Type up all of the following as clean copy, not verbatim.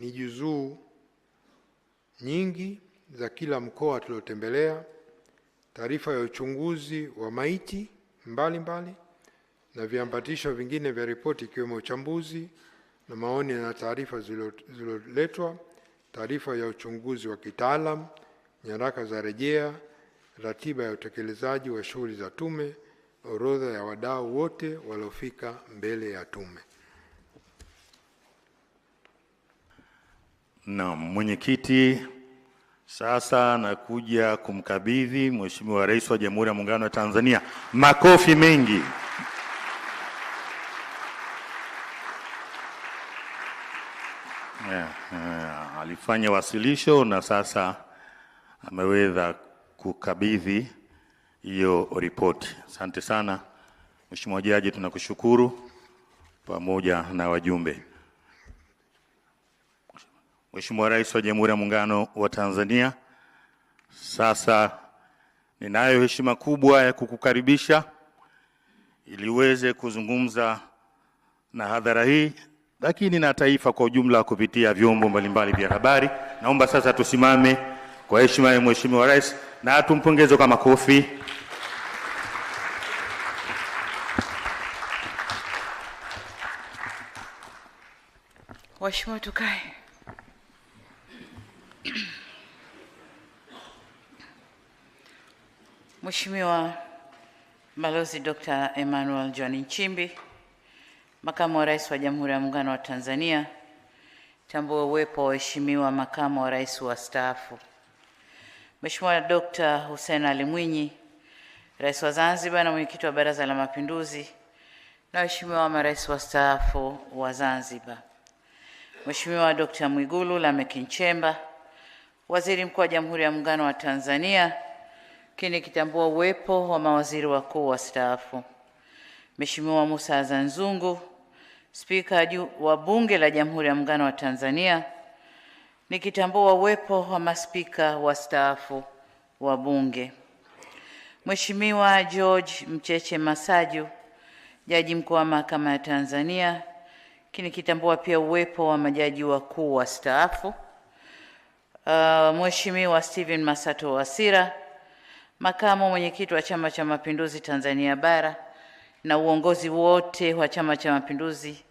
Ni juzuu nyingi za kila mkoa tuliotembelea, taarifa ya uchunguzi wa maiti mbalimbali na viambatisho vingine vya ripoti ikiwemo uchambuzi na maoni na taarifa zilizoletwa, taarifa ya uchunguzi wa kitaalam, nyaraka za rejea, ratiba ya utekelezaji wa shughuli za tume, orodha ya wadau wote waliofika mbele ya tume. Na mwenyekiti, sasa nakuja kumkabidhi Mheshimiwa Rais wa Jamhuri ya Muungano wa Tanzania. Makofi mengi. Alifanya wasilisho na sasa ameweza kukabidhi hiyo ripoti. Asante sana Mheshimiwa Jaji, tunakushukuru pamoja na wajumbe. Mheshimiwa Rais wa Jamhuri ya Muungano wa Tanzania, sasa ninayo heshima kubwa ya kukukaribisha ili uweze kuzungumza na hadhara hii, lakini na taifa kwa ujumla kupitia vyombo mbalimbali vya habari. Naomba sasa tusimame kwa heshima ya Mheshimiwa Rais na tumpongeze kwa makofi. Waheshimiwa, tukae. Mheshimiwa Balozi Dr. Emmanuel John Nchimbi, Makamu wa Rais wa Jamhuri ya Muungano wa Tanzania, tambua uwepo wa waheshimiwa Makamu wa Rais wastaafu. Mheshimiwa Dr. Hussein Ali Mwinyi, Rais wa Zanzibar na Mwenyekiti wa Baraza la Mapinduzi, na waheshimiwa marais wastaafu wa Zanzibar. Mheshimiwa Dr. Mwigulu Lameck Nchemba, Waziri Mkuu wa Jamhuri ya Muungano wa Tanzania, kitambua uwepo wa mawaziri wakuu wastaafu. Mheshimiwa Musa Azzan Zungu, Spika wa Bunge la Jamhuri ya Muungano wa Tanzania, nikitambua uwepo wa maspika wastaafu wa Bunge. Mheshimiwa George Mcheche Masaju, Jaji Mkuu wa Mahakama ya Tanzania, nikitambua pia uwepo wa majaji wakuu wastaafu. Mheshimiwa Stephen Masato Wasira, Makamu Mwenyekiti wa Chama cha Mapinduzi Tanzania Bara, na uongozi wote wa Chama cha Mapinduzi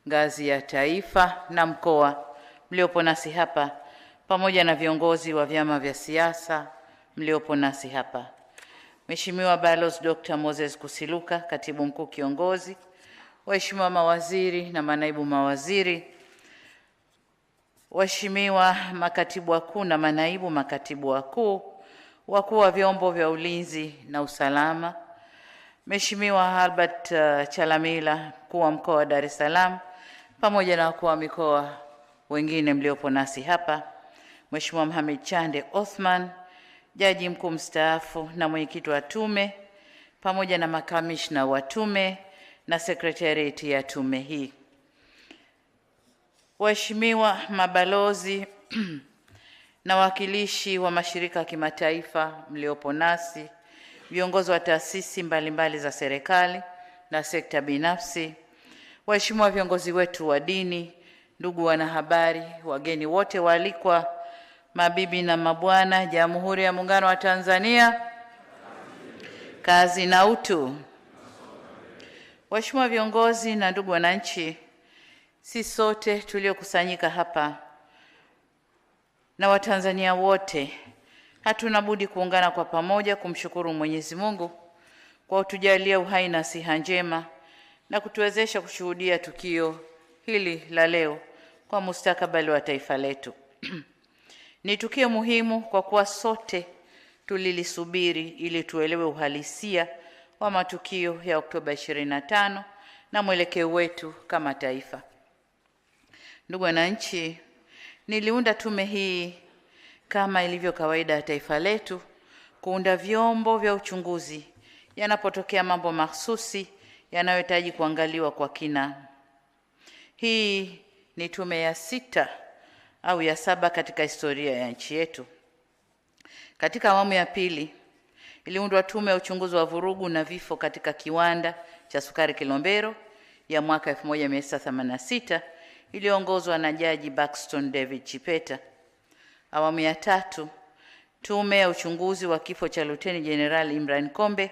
ngazi ya taifa na mkoa mliopo nasi hapa, pamoja na viongozi wa vyama vya siasa mliopo nasi hapa. Mheshimiwa Balozi Dr. Moses Kusiluka, Katibu Mkuu Kiongozi, waheshimiwa mawaziri na manaibu mawaziri, waheshimiwa makatibu wakuu na manaibu makatibu wakuu, wakuu wa vyombo vya ulinzi na usalama, Mheshimiwa Albert Chalamila, Mkuu wa Mkoa wa Dar es Salaam, pamoja na wakuu wa mikoa wengine mliopo nasi hapa, Mheshimiwa Mohamed Chande Othman, Jaji Mkuu mstaafu na Mwenyekiti wa Tume, pamoja na makamishna wa tume na sekretarieti ya tume hii. Waheshimiwa mabalozi na wakilishi wa mashirika ya kimataifa mliopo nasi, viongozi wa taasisi mbalimbali za serikali na sekta binafsi, waheshimiwa viongozi wetu wa dini, ndugu wanahabari, wageni wote waalikwa, mabibi na mabwana, Jamhuri ya Muungano wa Tanzania, kazi na utu. Waheshimiwa viongozi na ndugu wananchi, si sote tuliokusanyika hapa na Watanzania wote hatuna budi kuungana kwa pamoja kumshukuru Mwenyezi Mungu kwa kutujalia uhai na siha njema na kutuwezesha kushuhudia tukio hili la leo kwa mustakabali wa taifa letu. Ni tukio muhimu kwa kuwa sote tulilisubiri ili tuelewe uhalisia wa matukio ya Oktoba 25 na mwelekeo wetu kama taifa. Ndugu wananchi, niliunda tume hii kama ilivyo kawaida ya taifa letu kuunda vyombo vya uchunguzi yanapotokea mambo mahsusi yanayohitaji kuangaliwa kwa kina. Hii ni tume ya 6 au ya 7 katika historia ya nchi yetu. Katika awamu ya pili iliundwa tume ya uchunguzi wa vurugu na vifo katika kiwanda cha sukari Kilombero ya mwaka 1986 iliyoongozwa na Jaji Buxton David Chipeta. Awamu ya 3, tume ya uchunguzi wa kifo cha Luteni Jenerali Imran Kombe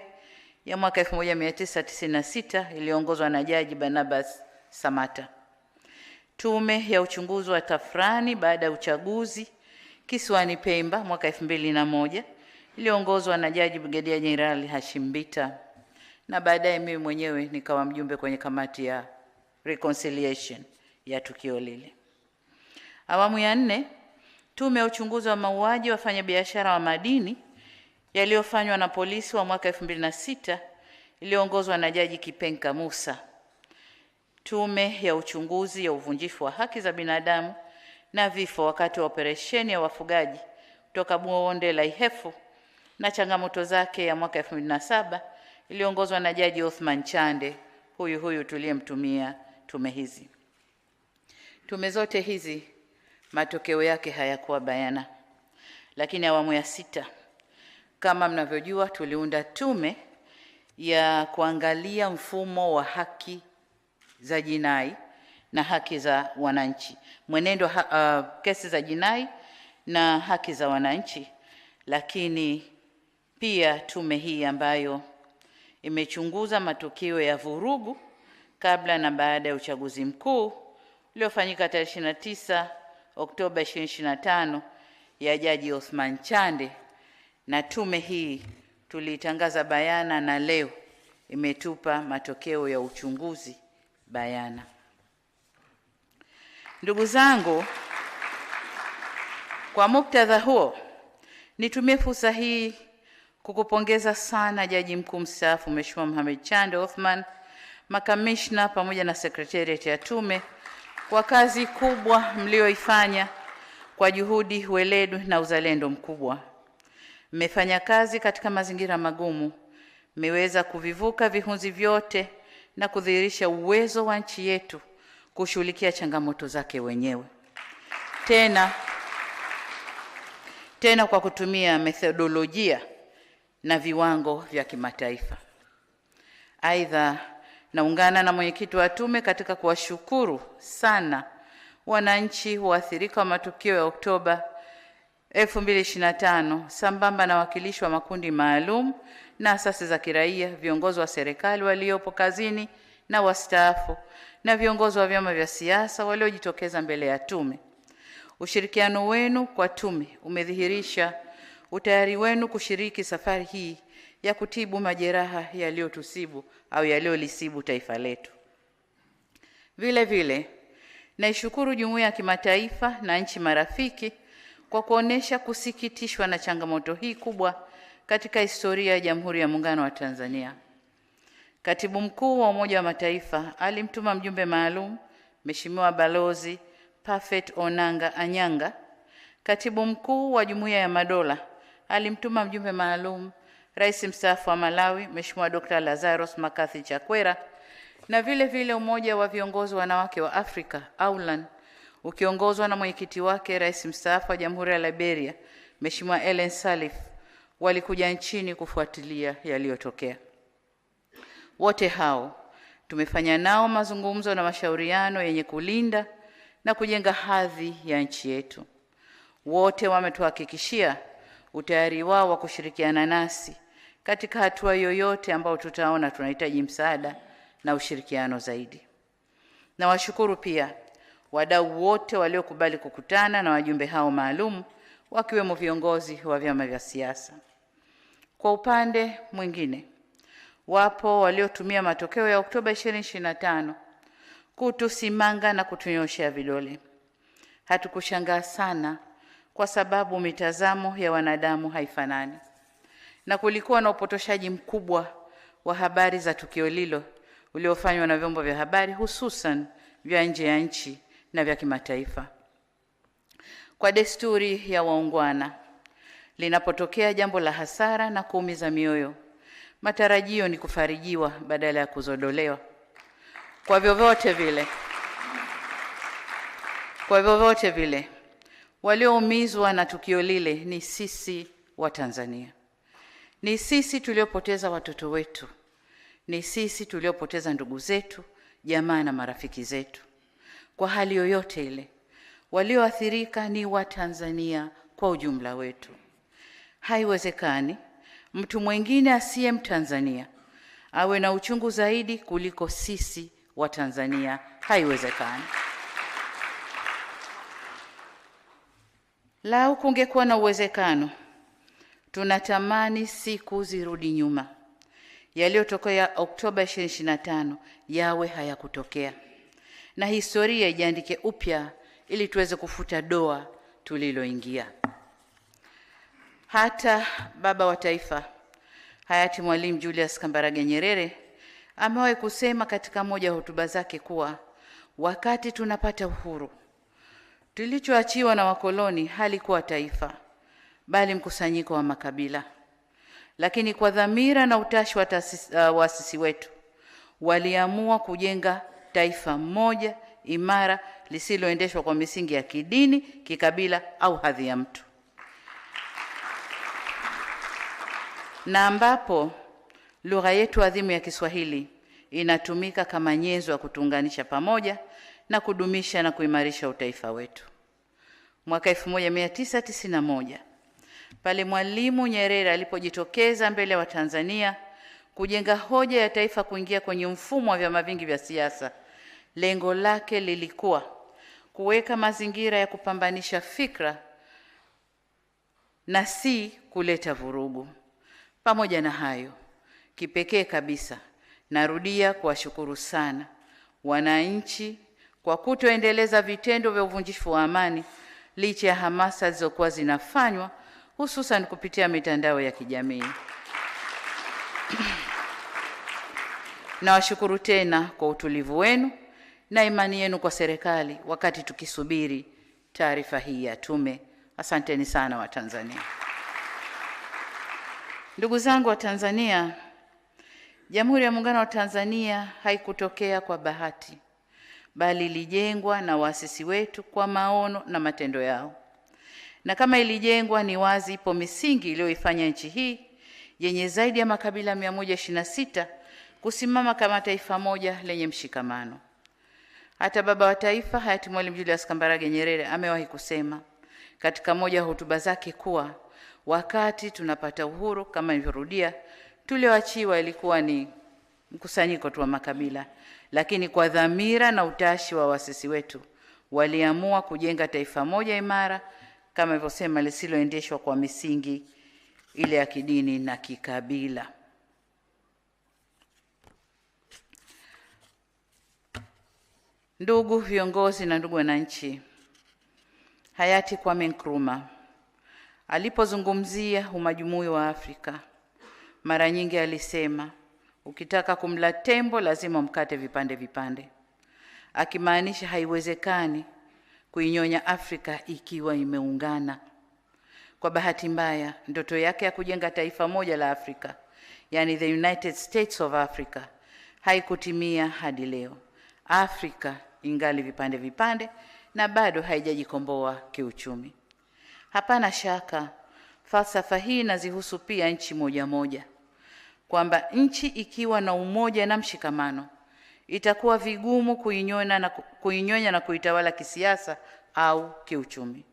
ya mwaka 1996 iliyoongozwa na Jaji Barnabas Samata. Tume ya uchunguzi wa tafrani baada ya uchaguzi kisiwani Pemba mwaka 2001 iliyoongozwa na Jaji Brigedia Jenerali Hashim Mbita, na baadaye mimi mwenyewe nikawa mjumbe kwenye kamati ya reconciliation ya tukio lile. Awamu ya 4, tume ya uchunguzi wa mauaji wa wafanyabiashara wa madini yaliyofanywa na polisi wa mwaka 2006 iliyoongozwa na Jaji Kipenka Musa. Tume ya uchunguzi ya uvunjifu wa haki za binadamu na vifo wakati wa operesheni ya wafugaji kutoka bonde la Ihefu na changamoto zake ya mwaka 2007 iliyoongozwa na Jaji Othman Chande, huyu tuliyemtumia tume hizi. Tume zote hizi matokeo yake hayakuwa bayana. Lakini awamu ya 6, kama mnavyojua, tuliunda tume ya kuangalia mfumo wa haki za jinai na haki za wananchi, mwenendo kesi za jinai na haki za wananchi. Lakini pia tume hii ambayo imechunguza matukio ya vurugu kabla na baada ya uchaguzi mkuu uliofanyika tarehe 29 Oktoba 2025 ya Jaji Othman Chande, na tume hii tulitangaza bayana na leo imetupa matokeo ya uchunguzi bayana. Ndugu zangu, kwa muktadha huo nitumie fursa hii kukupongeza sana Jaji Mkuu mstaafu Mheshimiwa Mohamed Chande Othman, makamishna pamoja na sekretariat ya tume kwa kazi kubwa mlioifanya kwa juhudi, weledi na uzalendo mkubwa. Mmefanya kazi katika mazingira magumu, mmeweza kuvivuka vihunzi vyote na kudhihirisha uwezo wa nchi yetu kushughulikia changamoto zake wenyewe. Tena kwa kutumia methodolojia na viwango vya kimataifa. Aidha, naungana na mwenyekiti wa tume katika kuwashukuru sana wananchi waathirika wa matukio ya Oktoba 2025 sambamba na wakilishi wa makundi maalum na asasi za kiraia, viongozi wa serikali waliopo kazini na wastaafu, na viongozi wa vyama vya siasa waliojitokeza mbele ya tume. Ushirikiano wenu kwa tume umedhihirisha utayari wenu kushiriki safari hii ya kutibu majeraha yaliyotusibu au yaliyolisibu taifa letu. Vile vile, naishukuru jumuiya ya kimataifa na nchi marafiki kwa kuonesha kusikitishwa na changamoto hii kubwa katika historia ya Jamhuri ya Muungano wa Tanzania. Katibu Mkuu wa Umoja wa Mataifa alimtuma mjumbe maalum Mheshimiwa Balozi Parfait Onanga Anyanga. Katibu Mkuu wa Jumuiya ya Madola alimtuma mjumbe maalum Rais mstaafu wa Malawi Mheshimiwa Dr. Lazarus Makathi Chakwera, na vile vile Umoja wa Viongozi Wanawake wa Afrika AULAN ukiongozwa na mwenyekiti wake Rais mstaafu wa Jamhuri ya Liberia Mheshimiwa Ellen Sirleaf walikuja nchini kufuatilia yaliyotokea. Wote hao tumefanya nao mazungumzo na mashauriano yenye kulinda na kujenga hadhi ya nchi yetu. Wote wametuhakikishia utayari wao wa kushirikiana nasi katika hatua yoyote ambao tutaona tunahitaji msaada na ushirikiano zaidi. Na washukuru pia wadau wote waliokubali kukutana na wajumbe hao maalum, wakiwemo viongozi wa vyama vya siasa. Kwa upande mwingine, wapo waliotumia matokeo ya Oktoba 2025 kutusimanga na kutunyoshea vidole. Hatukushangaa sana kwa sababu mitazamo ya wanadamu haifanani, na kulikuwa na upotoshaji mkubwa wa habari za tukio lilo uliofanywa na vyombo vya habari, hususan vya nje ya nchi na vya kimataifa. Kwa desturi ya waungwana, linapotokea jambo la hasara na kuumiza mioyo, matarajio ni kufarijiwa badala ya kuzodolewa. Kwa vyovyote vile, walioumizwa na tukio lile ni sisi wa Tanzania. Ni sisi tuliopoteza watoto wetu. Ni sisi tuliopoteza ndugu zetu, jamaa na marafiki zetu. Kwa hali yoyote ile, walioathirika ni Watanzania kwa ujumla wetu. Haiwezekani mtu mwingine asiye Mtanzania awe na uchungu zaidi kuliko sisi Watanzania. Haiwezekani. Lau kungekuwa na uwezekano, tunatamani siku zirudi nyuma. Yaliyotokea Oktoba 2025 yawe hayakutokea, na historia ijiandike upya ili tuweze kufuta doa tuliloingia. Hata baba wa taifa hayati Mwalimu Julius Kambarage Nyerere amewahi kusema katika moja ya hotuba zake kuwa wakati tunapata uhuru, tulichoachiwa na wakoloni halikuwa taifa, bali mkusanyiko wa makabila. Lakini kwa dhamira na utashi wa waasisi wetu, waliamua kujenga taifa moja imara lisiloendeshwa kwa misingi ya kidini, kikabila au hadhi ya mtu, na ambapo lugha yetu adhimu ya Kiswahili inatumika kama nyenzo ya kutuunganisha pamoja na kudumisha na kuimarisha utaifa wetu. Mwaka 1991 pale Mwalimu Nyerere alipojitokeza mbele ya Watanzania kujenga hoja ya taifa kuingia kwenye mfumo wa vyama vingi vya siasa, lengo lake lilikuwa kuweka mazingira ya kupambanisha fikra na si kuleta vurugu. Pamoja na hayo, kipekee kabisa narudia kuwashukuru sana wananchi kwa kutoendeleza vitendo vya uvunjifu wa amani licha ya hamasa zilizokuwa zinafanywa hususan kupitia mitandao ya kijamii. Nawashukuru tena kwa utulivu wenu na imani yenu kwa serikali wakati tukisubiri taarifa hii ya tume. Asanteni sana Watanzania. Ndugu zangu wa Tanzania, Jamhuri ya Muungano wa Tanzania haikutokea kwa bahati, bali ilijengwa na waasisi wetu kwa maono na matendo yao. Na kama ilijengwa, ni wazi ipo misingi iliyoifanya nchi hii yenye zaidi ya makabila 126 kusimama kama taifa moja lenye mshikamano. Hata baba wa taifa hayati Mwalimu Julius Kambarage Nyerere amewahi kusema katika moja ya hotuba zake kuwa wakati tunapata uhuru, kama nilivyorudia, tulioachiwa ilikuwa ni mkusanyiko tu wa makabila, lakini kwa dhamira na utashi wa waasisi wetu waliamua kujenga taifa moja imara, kama nilivyosema, lisiloendeshwa kwa misingi ile ya kidini na kikabila. Ndugu viongozi na ndugu wananchi, hayati Kwame Nkrumah alipozungumzia umajumui wa Afrika, mara nyingi alisema, ukitaka kumla tembo lazima mkate vipande vipande, akimaanisha haiwezekani kuinyonya Afrika ikiwa imeungana. Kwa bahati mbaya, ndoto yake ya kujenga taifa moja la Afrika, yani the United States of Africa, haikutimia hadi leo. Afrika ingali vipande vipande na bado haijajikomboa kiuchumi. Hapana shaka falsafa hii inazihusu pia nchi moja moja, kwamba nchi ikiwa na umoja na mshikamano itakuwa vigumu kuinyonya na kuitawala kisiasa au kiuchumi.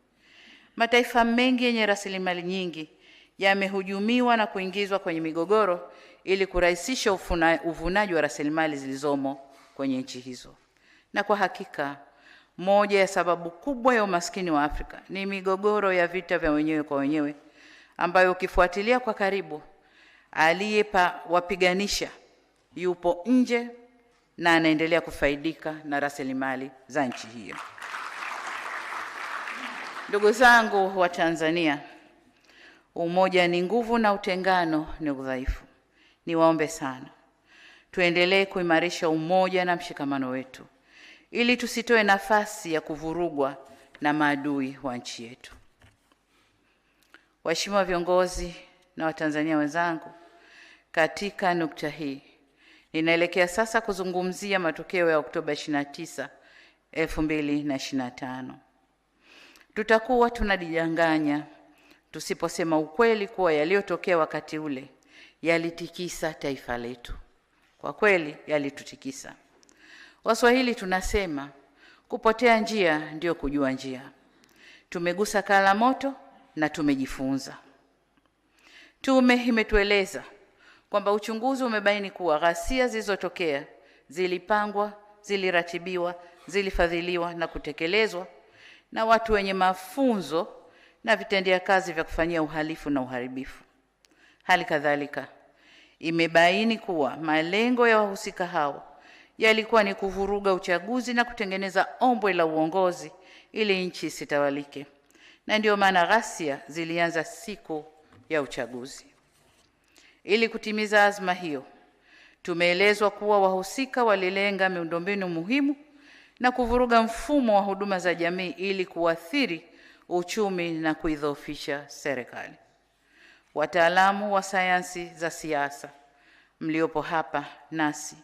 Mataifa mengi yenye rasilimali nyingi yamehujumiwa na kuingizwa kwenye migogoro ili kurahisisha uvunaji wa rasilimali zilizomo kwenye nchi hizo. Na kwa hakika, moja ya sababu kubwa ya umaskini wa Afrika ni migogoro ya vita vya wenyewe kwa wenyewe, ambayo ukifuatilia kwa karibu, wapiganisha yupo nje na anaendelea kufaidika na rasilimali za nchi hiyo. Ndugu zangu wa Tanzania, umoja ni nguvu na utengano ni udhaifu. Niwaombe sana tuendelee kuimarisha umoja na mshikamano wetu ili tusitoe nafasi ya kuvurugwa na maadui wa nchi yetu. Waheshimiwa viongozi na Watanzania wenzangu, katika nukta hii ninaelekea sasa kuzungumzia matokeo ya Oktoba 29, 2025. Tutakuwa tunadanganya tusiposema ukweli kuwa yaliyotokea wakati ule yalitikisa taifa letu. Kwa kweli yalitutikisa. Waswahili tunasema Kupotea njia ndio kujua njia. Tumegusa kaa la moto na tumejifunza. Tume imetueleza kwamba uchunguzi umebaini kuwa ghasia zilizotokea zilipangwa, ziliratibiwa, zilifadhiliwa na kutekelezwa na watu wenye mafunzo na vitendea kazi vya kufanyia uhalifu na uharibifu. Hali kadhalika imebaini kuwa malengo ya wahusika hao yalikuwa ni kuvuruga uchaguzi na kutengeneza ombwe la uongozi ili nchi isitawalike, na ndio maana ghasia zilianza siku ya uchaguzi. Ili kutimiza azma hiyo, tumeelezwa kuwa wahusika walilenga miundombinu muhimu na kuvuruga mfumo wa huduma za jamii ili kuathiri uchumi na kuidhoofisha serikali. Wataalamu wa sayansi za siasa mliopo hapa nasi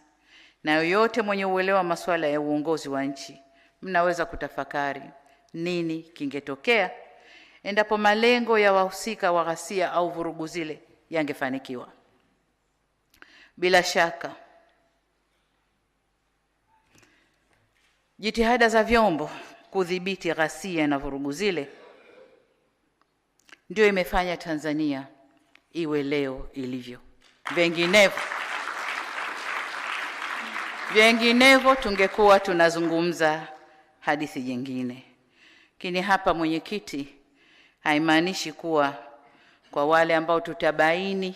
na yoyote mwenye uelewa masuala ya uongozi wa nchi, mnaweza kutafakari nini kingetokea endapo malengo ya wahusika wa ghasia au vurugu zile yangefanikiwa. Bila shaka, jitihada za vyombo kudhibiti ghasia na vurugu zile ndio imefanya Tanzania iwe leo ilivyo. Vinginevyo tungekuwa tunazungumza hadithi nyingine. Lakini hapa, mwenyekiti, haimaanishi kuwa kwa wale ambao tutabaini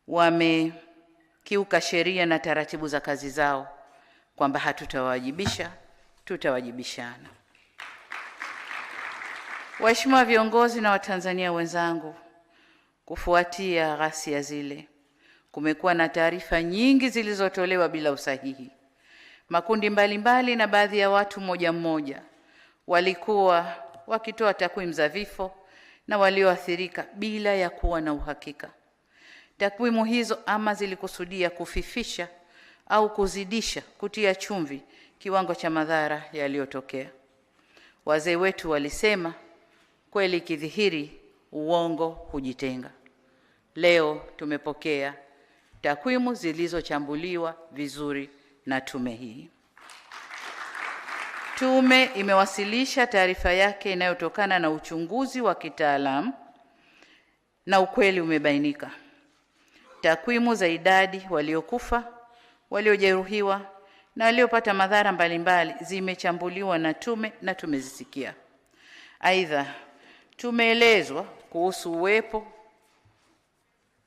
wamekiuka sheria na taratibu za kazi zao kwamba hatutawajibisha, tutawajibishana. Waheshimiwa viongozi na Watanzania wenzangu, kufuatia ghasia zile, kumekuwa na taarifa nyingi zilizotolewa bila usahihi. Makundi mbalimbali na baadhi ya watu mmoja walikuwa wakitoa takwimu za vifo na walioathirika bila ya kuwa na uhakika. Takwimu hizo ama zilikusudia kufifisha au kuzidisha, kutia chumvi kiwango cha madhara yaliyotokea. Wazee wetu walisema, kweli kidhihiri uongo hujitenga. Leo tumepokea takwimu zilizochambuliwa vizuri na tume hii. Tume imewasilisha taarifa yake inayotokana na uchunguzi wa kitaalamu na ukweli umebainika. Takwimu za idadi waliokufa, waliojeruhiwa na waliopata madhara mbalimbali zimechambuliwa na tume na tumezisikia. Aidha, tumeelezwa kuhusu uwepo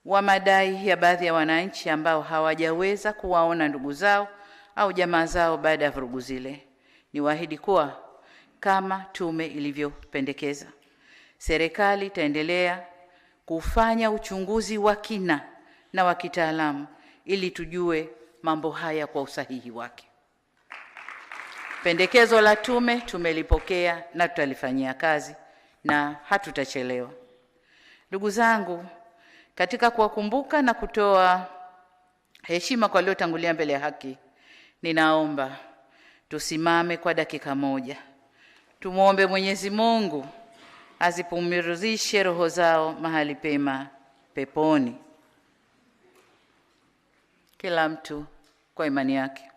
wa madai ya baadhi ya wananchi ambao hawajaweza kuwaona ndugu zao au jamaa zao baada ya vurugu zile. Niwaahidi kuwa kama tume ilivyopendekeza, serikali itaendelea kufanya uchunguzi wa kina na wa kitaalamu ili tujue mambo haya kwa usahihi wake. Pendekezo la tume tumelipokea na tutalifanyia kazi na hatutachelewa. Ndugu zangu, katika kuwakumbuka na kutoa heshima kwa waliotangulia mbele ya haki, ninaomba tusimame kwa dakika moja. Tumuombe Mwenyezi Mungu azipumzishe roho zao mahali pema peponi. Kila mtu kwa imani yake.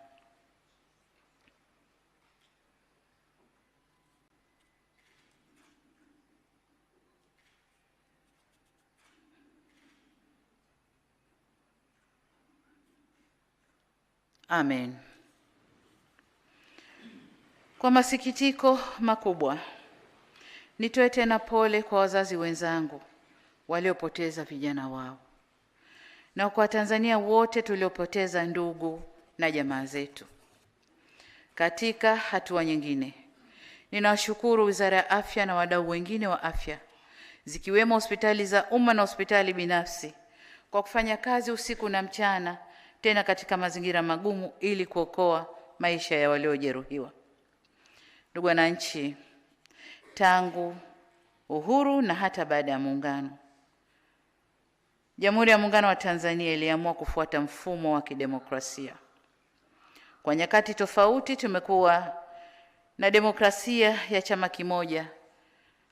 Amen. Kwa masikitiko makubwa, nitoe tena pole kwa wazazi wenzangu waliopoteza vijana wao na kwa Tanzania wote tuliopoteza ndugu na jamaa zetu. Katika hatua nyingine, ninawashukuru Wizara ya Afya na wadau wengine wa afya, zikiwemo hospitali za umma na hospitali binafsi, kwa kufanya kazi usiku na mchana, tena katika mazingira magumu, ili kuokoa maisha ya waliojeruhiwa. Ndugu wananchi, tangu uhuru na hata baada ya muungano, Jamhuri ya Muungano wa Tanzania iliamua kufuata mfumo wa kidemokrasia. Kwa nyakati tofauti tumekuwa na demokrasia ya chama kimoja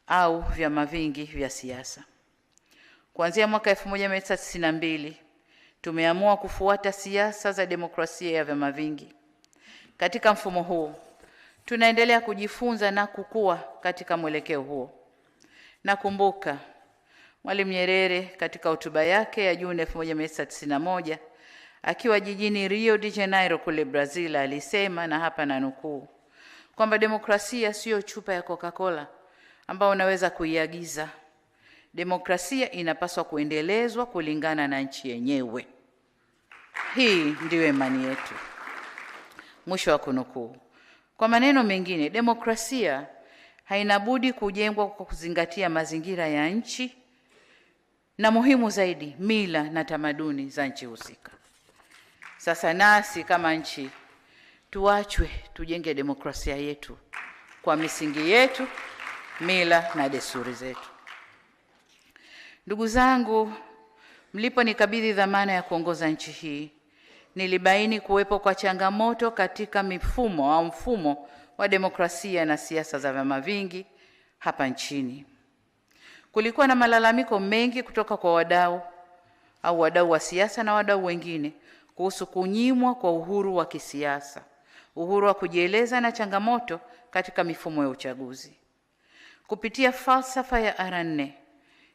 au vyama vingi vya siasa. Kuanzia mwaka 1992 tumeamua kufuata siasa za demokrasia ya vyama vingi. Katika mfumo huu Tunaendelea kujifunza na kukua katika mwelekeo huo. Nakumbuka Mwalimu Nyerere katika hotuba yake ya Juni 1991 akiwa jijini Rio de Janeiro kule Brazil alisema, na hapa na nukuu, kwamba demokrasia sio chupa ya Coca-Cola ambao unaweza kuiagiza. Demokrasia inapaswa kuendelezwa kulingana na nchi yenyewe. Hii ndiyo imani yetu. Mwisho wa kunukuu. Kwa maneno mengine, demokrasia haina budi kujengwa kwa kuzingatia mazingira ya nchi na muhimu zaidi, mila na tamaduni za nchi husika. Sasa nasi kama nchi tuachwe tujenge demokrasia yetu kwa misingi yetu, mila na desturi zetu. Ndugu zangu, mliponikabidhi dhamana ya kuongoza nchi hii, nilibaini kuwepo kwa changamoto katika mfumo wa demokrasia na siasa za vyama vingi hapa nchini. Kulikuwa na malalamiko mengi kutoka kwa wadau wa siasa na wadau wengine kuhusu kunyimwa kwa uhuru wa kisiasa, uhuru wa kujieleza na changamoto katika mifumo ya uchaguzi. Kupitia falsafa ya R4,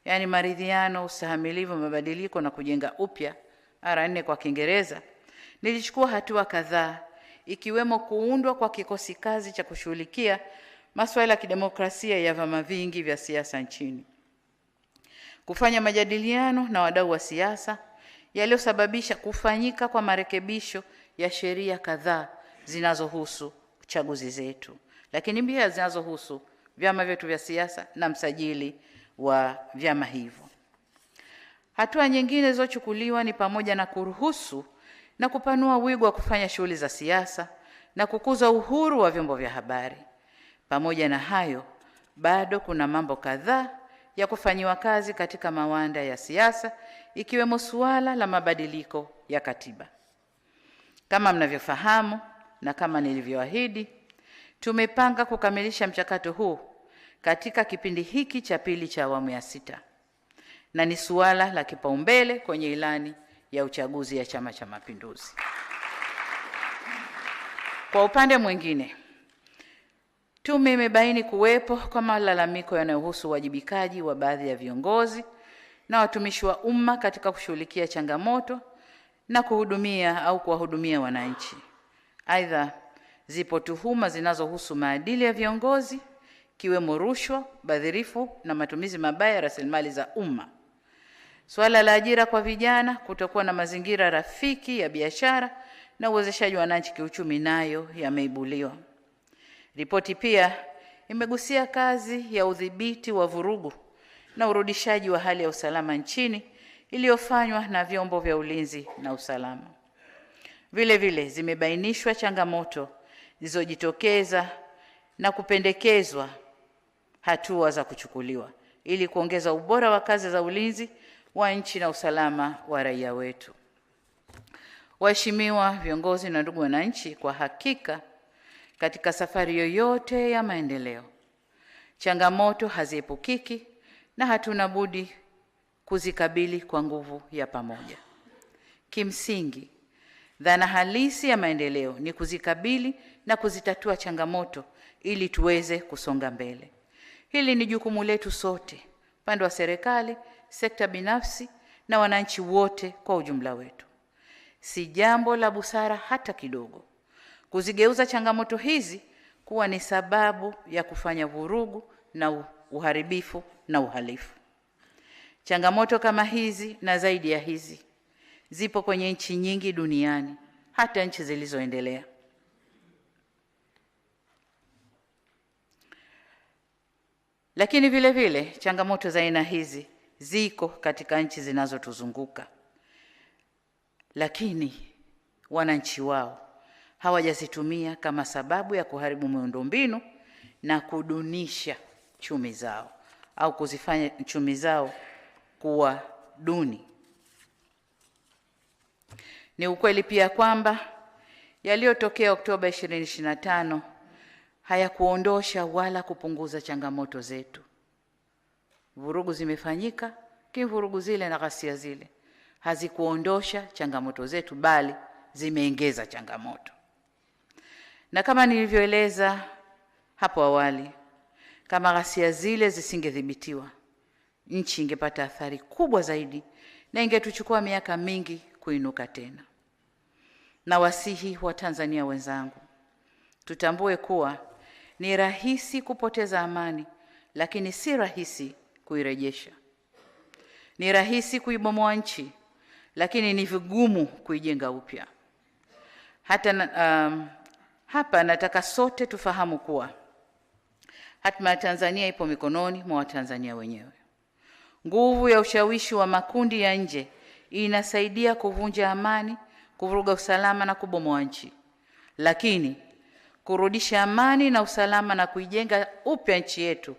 yani maridhiano, ustahimilivu, mabadiliko na kujenga upya, R4 kwa Kiingereza, nilichukua hatua kadhaa ikiwemo kuundwa kwa kikosi kazi cha kushughulikia masuala ya kidemokrasia ya vyama vingi vya siasa nchini, kufanya majadiliano na wadau wa siasa yaliyosababisha kufanyika kwa marekebisho ya sheria kadhaa zinazohusu chaguzi zetu, lakini pia zinazohusu vyama vyetu vya siasa na msajili wa vyama hivyo. Hatua nyingine zilizochukuliwa ni pamoja na kuruhusu na kupanua wigo wa kufanya shughuli za siasa na kukuza uhuru wa vyombo vya habari. Pamoja na hayo, bado kuna mambo kadhaa ya kufanyiwa kazi katika mawanda ya siasa, ikiwemo suala la mabadiliko ya katiba. Kama mnavyofahamu na kama nilivyoahidi, tumepanga kukamilisha mchakato huu katika kipindi hiki cha pili cha awamu ya 6, na ni suala la kipaumbele kwenye ilani ya uchaguzi ya Chama cha Mapinduzi. Kwa upande mwingine, tume imebaini kuwepo kwa malalamiko yanayohusu uwajibikaji wa baadhi ya viongozi na watumishi wa umma katika kushughulikia changamoto na kuwahudumia wananchi. Aidha, zipo tuhuma zinazohusu maadili ya viongozi, kiwemo rushwa, ubadhirifu na matumizi mabaya ya rasilimali za umma. Swala la ajira kwa vijana, kutokuwa na mazingira rafiki ya biashara na uwezeshaji wa wananchi kiuchumi nayo yameibuliwa. Ripoti pia imegusia kazi ya udhibiti wa vurugu na urudishaji wa hali ya usalama nchini iliyofanywa na vyombo vya ulinzi na usalama. Vile vile zimebainishwa changamoto zilizojitokeza na kupendekezwa hatua za kuchukuliwa ili kuongeza ubora wa kazi za ulinzi wa nchi na usalama wa raia wetu. Waheshimiwa viongozi na ndugu wananchi, kwa hakika katika safari yoyote ya maendeleo, changamoto haziepukiki na hatuna budi kuzikabili kwa nguvu ya pamoja. Kimsingi, dhana halisi ya maendeleo ni kuzikabili na kuzitatua changamoto ili tuweze kusonga mbele. Hili ni jukumu letu sote, upande wa serikali, sekta binafsi na wananchi wote kwa ujumla wetu. Si jambo la busara hata kidogo kuzigeuza changamoto hizi kuwa ni sababu ya kufanya vurugu na uharibifu na uhalifu. Changamoto kama hizi na zaidi ya hizi zipo kwenye nchi nyingi duniani, hata nchi zilizoendelea. Lakini vile vile changamoto za aina hizi ziko katika nchi zinazotuzunguka, lakini wananchi wao hawajazitumia kama sababu ya kuharibu miundombinu na kudunisha chumi zao au kuzifanya chumi zao kuwa duni. Ni ukweli pia kwamba yaliyotokea Oktoba 2025 hayakuondosha wala kupunguza changamoto zetu. Vurugu zimefanyika, vurugu zile na ghasia zile hazikuondosha changamoto zetu, bali zimeongeza changamoto. Na kama nilivyoeleza hapo awali, kama ghasia zile zisingedhibitiwa, nchi ingepata athari kubwa zaidi na ingetuchukua miaka mingi kuinuka tena. Na wasihi wa Tanzania wenzangu, tutambue kuwa ni rahisi kupoteza amani, lakini si rahisi kuirejesha. Ni rahisi kuibomoa nchi, lakini ni vigumu kuijenga upya. Hapa nataka sote tufahamu kuwa hatima ya Tanzania ipo mikononi mwa Watanzania wenyewe. Nguvu ya ushawishi wa makundi ya nje inasaidia kuvunja amani, kuvuruga usalama na kubomoa nchi. Lakini kurudisha amani na usalama na kuijenga upya nchi yetu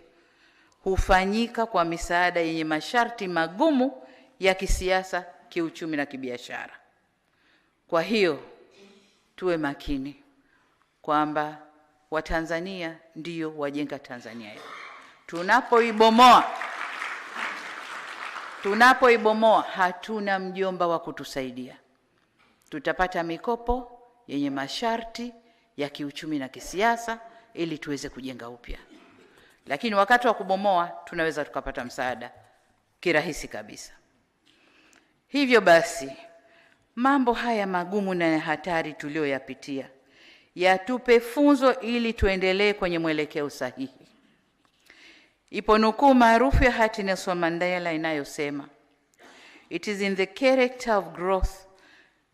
hufanyika kwa misaada yenye masharti magumu ya kisiasa, kiuchumi na kibiashara. Kwa hiyo tuwe makini kwamba Watanzania ndio wajenga Tanzania yetu. Tunapoibomoa hatuna mjomba wa kutusaidia. Tutapata mikopo yenye masharti ya kiuchumi na kisiasa ili tuweze kujenga upya. Lakini wakati wa kubomoa tunaweza tukapata msaada kirahisi kabisa. Hivyo basi, mambo haya magumu na hatari tulioyapitia yatupe funzo ili tuendelee kwenye mwelekeo sahihi. Ipo nukuu maarufu ya hayati Nelson Mandela inayosema, "It is in the character of growth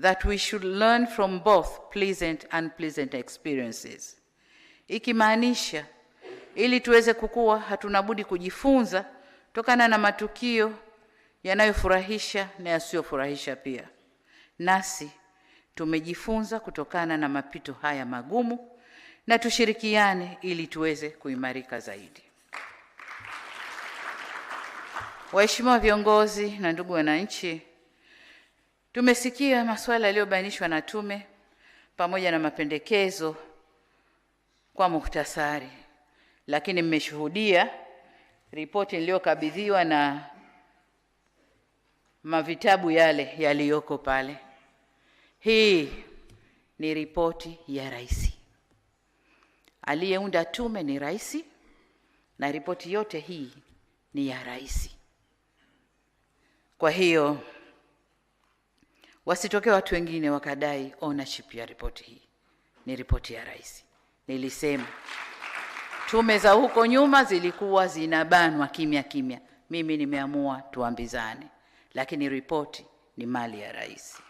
that we should learn from both pleasant and unpleasant experiences." Ikimaanisha ili tuweze kukua hatuna budi kujifunza tokana na matukio yanayofurahisha na yasiyofurahisha pia. Nasi tumejifunza kutokana na mapito haya magumu na tushirikiane ili tuweze kuimarika zaidi. Waheshimiwa viongozi na ndugu wananchi, tumesikia masuala yaliyobainishwa na tume pamoja na mapendekezo kwa muhtasari, lakini mmeshuhudia ripoti niliyokabidhiwa na mavitabu yale yaliyoko pale. Hii ni ripoti ya rais. Aliyeunda tume ni rais na ripoti yote hii ni ya rais. Kwa hiyo wasitokee watu wengine wakadai ownership ya ripoti hii. Ni ripoti ya rais. Nilisema tume za huko nyuma zilikuwa zinabanwa kimya kimya. Mimi nimeamua tuambizane, lakini ripoti ni mali ya rais.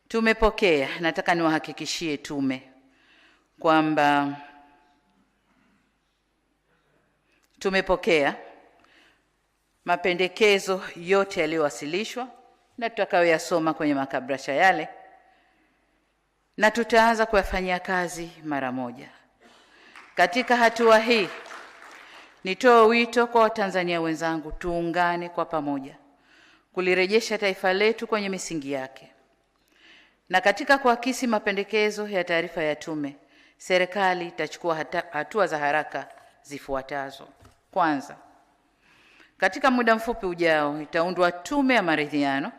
Tumepokea, nataka niwahakikishie tume kwamba tumepokea mapendekezo yote yaliyowasilishwa na tutakayoyasoma kwenye makabrasha yale, na tutaanza kuyafanyia kazi mara moja. Katika hatua hii nitoe wito kwa Watanzania wenzangu, tuungane kwa pamoja kulirejesha taifa letu kwenye misingi yake. Na katika kuakisi mapendekezo ya taarifa ya tume, serikali itachukua hatua za haraka zifuatazo. Kwanza, katika muda mfupi ujao itaundwa tume ya maridhiano,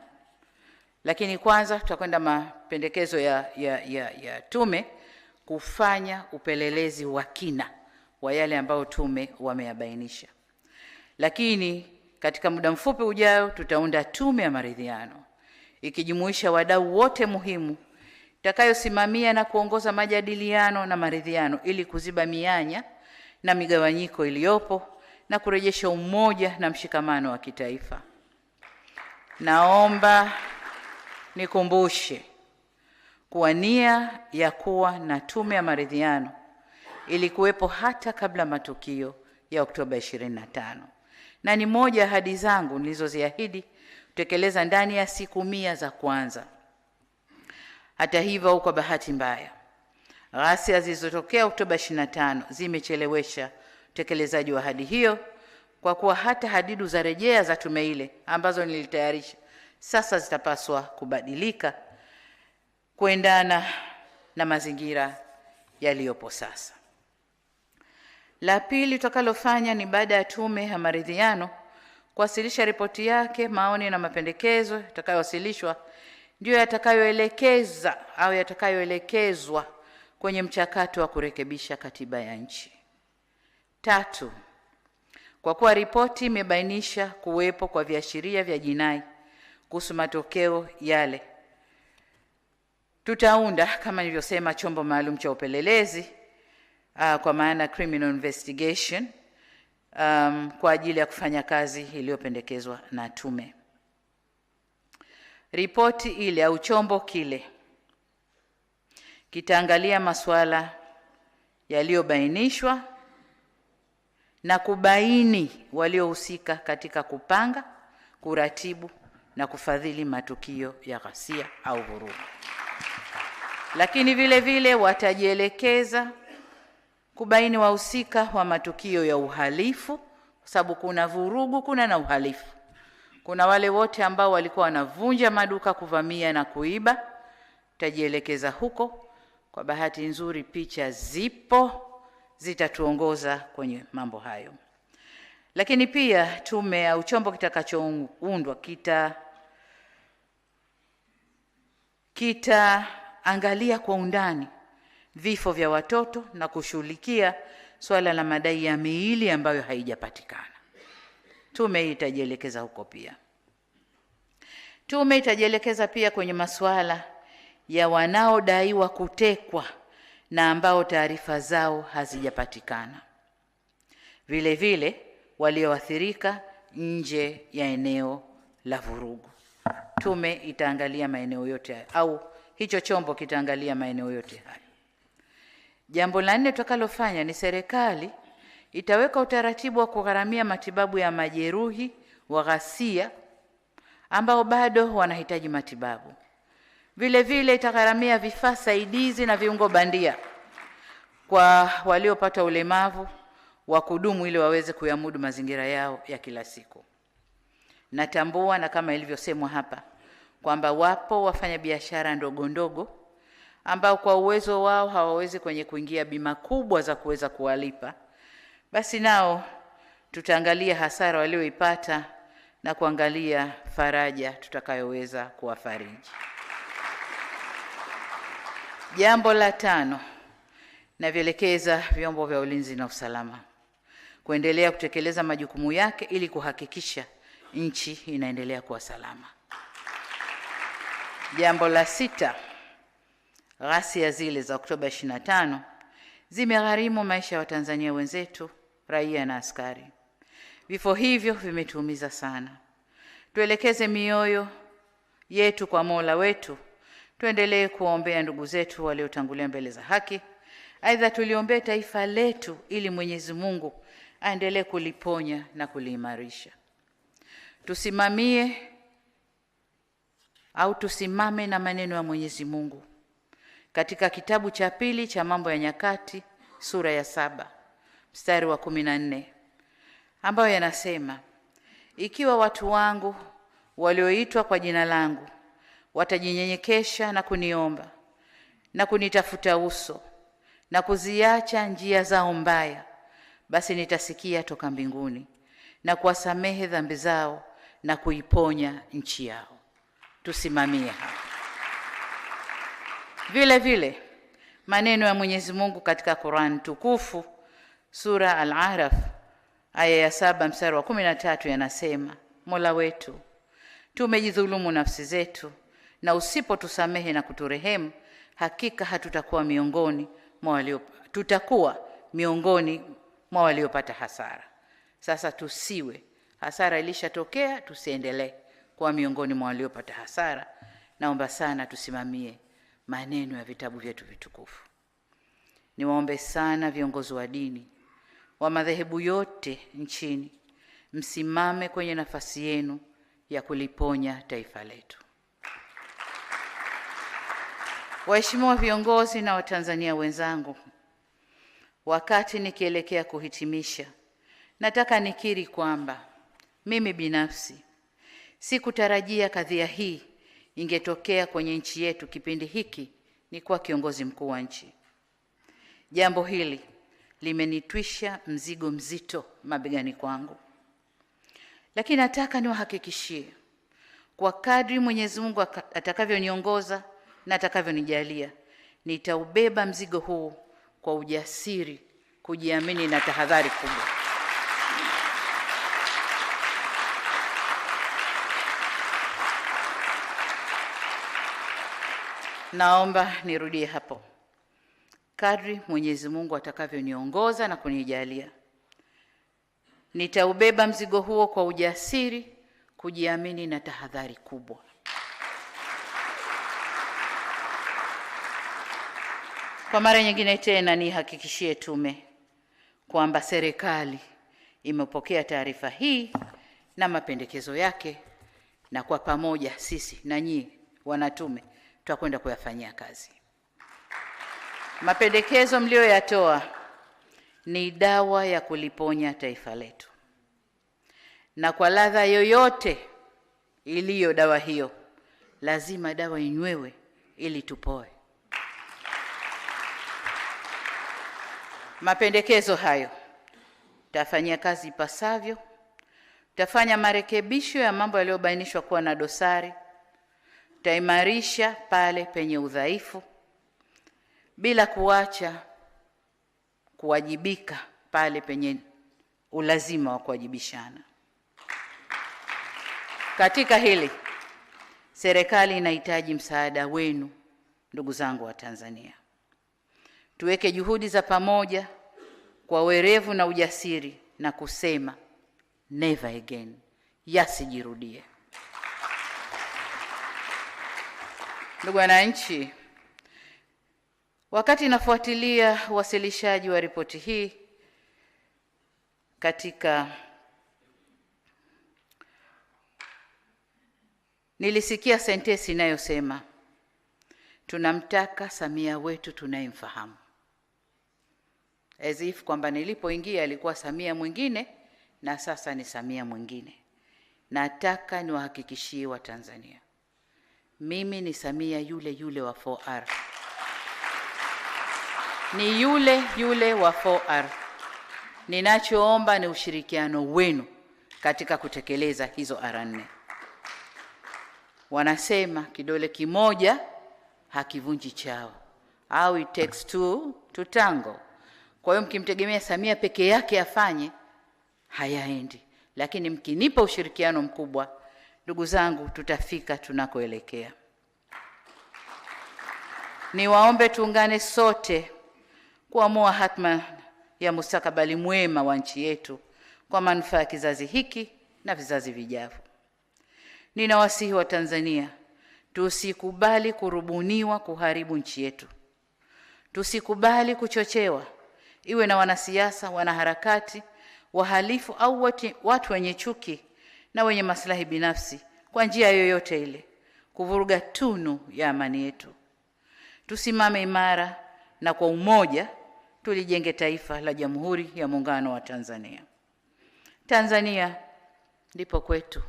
lakini kwanza tutakwenda mapendekezo ya tume kufanya upelelezi wa kina wa yale ambayo tume wameyabainisha. Lakini katika muda mfupi ujao tutaunda tume ya maridhiano ikijumuisha wadau wote muhimu itakayosimamia na kuongoza majadiliano na maridhiano ili kuziba mianya na migawanyiko iliyopo na kurejesha umoja na mshikamano wa kitaifa. Naomba nikumbushe kuwa nia ya kuwa na tume ya maridhiano ilikuwepo hata kabla matukio ya Oktoba 25. Na ni moja ya ahadi zangu nilizoziahidi kutekeleza ndani ya siku 100 za kwanza. Hata hivyo, kwa bahati mbaya, ghasia zilizotokea Oktoba 25 zimechelewesha utekelezaji wa ahadi hiyo, kwa kuwa hata hadidu za rejea za tume ile ambazo nilitayarisha sasa zitapaswa kubadilika kuendana na mazingira yaliyopo sasa. La pili tutakalofanya ni baada ya tume ya maridhiano kuwasilisha ripoti yake, maoni na mapendekezo itakayowasilishwa, ndiyo yatakayoelekeza au yatakayoelekezwa kwenye mchakato wa kurekebisha katiba ya nchi. 3, kwa kuwa ripoti imebainisha kuwepo kwa viashiria vya jinai kuhusu matokeo yale, tutaunda kama nilivyosema chombo maalum cha upelelezi kwa maana criminal investigation kwa ajili ya kufanya kazi iliyopendekezwa na tume. Ripoti ile au chombo kile kitaangalia masuala yaliyobainishwa na kubaini waliohusika katika kupanga, kuratibu na kufadhili matukio ya ghasia au vurugu. Lakini vile vile watajielekeza kubaini wahusika wa matukio ya uhalifu, kwa sababu kuna vurugu, kuna na uhalifu. Kuna wale wote ambao walikuwa wanavunja maduka, kuvamia na kuiba, tajielekeza huko. Kwa bahati nzuri picha zipo zitatuongoza kwenye mambo hayo. Lakini pia tume au chombo kitakachoundwa kitaangalia kwa undani vifo vya watoto na kushughulikia swala la madai ya miili ambayo haijapatikana. Tume hii itajielekeza huko pia. Tume itajielekeza pia kwenye masuala ya wanaodaiwa kutekwa na ambao taarifa zao hazijapatikana. Vile vile walioathirika nje ya eneo la vurugu. Tume itaangalia maeneo yote au hicho chombo kitaangalia maeneo yote haya. Jambo la 4 tutakalofanya ni serikali itaweka utaratibu wa kugharamia matibabu ya majeruhi wa ghasia ambao bado wanahitaji matibabu. Vile vile itagharamia vifaa saidizi na viungo bandia kwa waliopata ulemavu wa kudumu ili waweze kuyamudu mazingira yao ya kila siku. Natambua na kama ilivyosemwa hapa kwamba wapo wafanyabiashara ndogo ndogo ambao kwa uwezo wao hawawezi kuingia bima kubwa za kuweza kuwalipa. Basi nao tutaangalia hasara walioipata na kuangalia faraja tutakayoweza kuwafariji. Jambo la 5, navielekeza vyombo vya ulinzi na usalama kuendelea kutekeleza majukumu yake ili kuhakikisha nchi inaendelea kuwa salama. Jambo la 6, ghasia zile za Oktoba 25 zimegharimu maisha ya Watanzania wenzetu, raia na askari. Vifo hivyo vimetuumiza sana. Tuelekeze mioyo yetu kwa Mola wetu. Tuendelee kuombea ndugu zetu waliotangulia mbele za haki. Aidha tuliombee taifa letu ili Mwenyezi Mungu aendelee kuliponya na kuliimarisha. Tusimame na maneno ya Mwenyezi Mungu katika kitabu cha 2 cha Mambo ya Nyakati sura ya 7 mstari wa 14 ambayo yanasema, ikiwa watu wangu walioitwa kwa jina langu watajinyenyekesha na kuniomba na kunitafuta uso na kuziacha njia zao mbaya, basi nitasikia toka mbinguni na kuwasamehe dhambi zao na kuiponya nchi yao. Tusimamie hapa. Vile vile maneno ya Mwenyezi Mungu katika Qur'an tukufu sura Al-Araf aya ya 7 mstari wa 13 yanasema, Mola wetu, tumejidhulumu nafsi zetu, na usipotusamehe na kuturehemu, hakika tutakuwa miongoni mwa waliopata hasara. Sasa tusiwe, hasara ilishatokea, tusiendelee kuwa miongoni mwa waliopata hasara. Naomba sana tusimamie maneno ya vitabu vyetu vitukufu. Niwaombe sana viongozi wa dini wa madhehebu yote nchini, msimame kwenye nafasi yenu ya kuliponya taifa letu. Waheshimiwa viongozi na Watanzania wenzangu, wakati nikielekea kuhitimisha, nataka nikiri kwamba mimi binafsi sikutarajia kadhia hii ingetokea kwenye nchi yetu kipindi hiki ni kuwa kiongozi mkuu wa nchi. Jambo hili limenitwisha mzigo mzito mabegani kwangu. Lakini nataka niwahakikishie Kwa kadri Mwenyezi Mungu atakavyoniongoza na atakavyonijalia, nitaubeba mzigo huu kwa ujasiri, kujiamini na tahadhari kubwa. Naomba nirudie hapo. Kadri Mwenyezi Mungu atakavyoniongoza na kunijalia, nitaubeba mzigo huo kwa ujasiri, kujiamini na tahadhari kubwa. Kwa mara nyingine tena nihakikishie tume kwamba serikali imepokea taarifa hii na mapendekezo yake, na kwa pamoja sisi na nyinyi wanatume tutakwenda kuyafanyia kazi. Mapendekezo mlioyatoa ni dawa ya kuliponya taifa letu, na kwa ladha yoyote iliyo dawa hiyo, lazima dawa inywewe ili tupoe. Mapendekezo hayo tafanyia kazi ipasavyo, tafanya marekebisho ya mambo yaliyobainishwa kuwa na dosari, taimarisha pale penye udhaifu, bila kuacha kuwajibika pale penye ulazima wa kuwajibishana. Katika hili, serikali inahitaji msaada wenu, ndugu zangu wa Tanzania. Tuweke juhudi za pamoja kwa werevu na ujasiri na kusema never again, yasijirudie. Ndugu wananchi, wakati nafuatilia uwasilishaji wa ripoti hii, nilisikia sentensi inayosema tunamtaka Samia wetu tunayemfahamu, as if kwamba nilipoingia alikuwa Samia mwingine na sasa ni Samia mwingine. Nataka niwahakikishie wa Tanzania, mimi ni Samia yule yule wa 4R, ni yule yule wa 4R. Ninachoomba ni ushirikiano wenu katika kutekeleza hizo R4. Wanasema kidole kimoja hakivunji chawa, au it takes two to tango. Kwa hiyo mkimtegemea Samia peke yake afanye, hayaendi. Lakini mkinipa ushirikiano mkubwa, ndugu zangu, tutafika tunakoelekea. Niwaombe tuungane sote kuamua hatma ya mustakabali mwema wa nchi yetu kwa manufaa ya kizazi hiki na vizazi vijavyo. Ninawasihi wa Tanzania, tusikubali kurubuniwa kuharibu nchi yetu. Tusikubali kuchochewa, iwe na wanasiasa, wanaharakati, wahalifu au watu wenye chuki na wenye maslahi binafsi, kwa njia yoyote ile, kuvuruga tunu ya amani yetu. Tusimame imara na kwa umoja tulijenge taifa la Jamhuri ya Muungano wa Tanzania. Tanzania ndipo kwetu.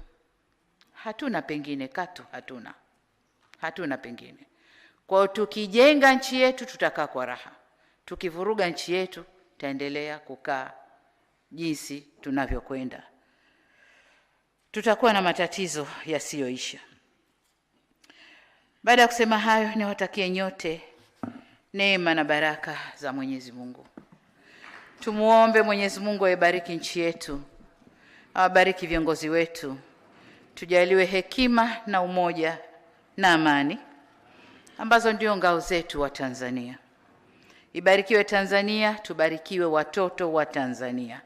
Hatuna pengine katu, hatuna pengine. Kwa tukijenga nchi yetu tutakaa kwa raha. Tukivuruga nchi yetu taendelea kukaa jinsi tunavyokwenda. Tutakuwa na matatizo yasiyoisha. Baada ya kusema hayo, niwatakie nyote neema na baraka za Mwenyezi Mungu. Tumuombe Mwenyezi Mungu aibariki nchi yetu, awabariki viongozi wetu, tujaliwe hekima na umoja na amani ambazo ndio ngao zetu wa Tanzania. Ibarikiwe Tanzania, tubarikiwe watoto wa Tanzania.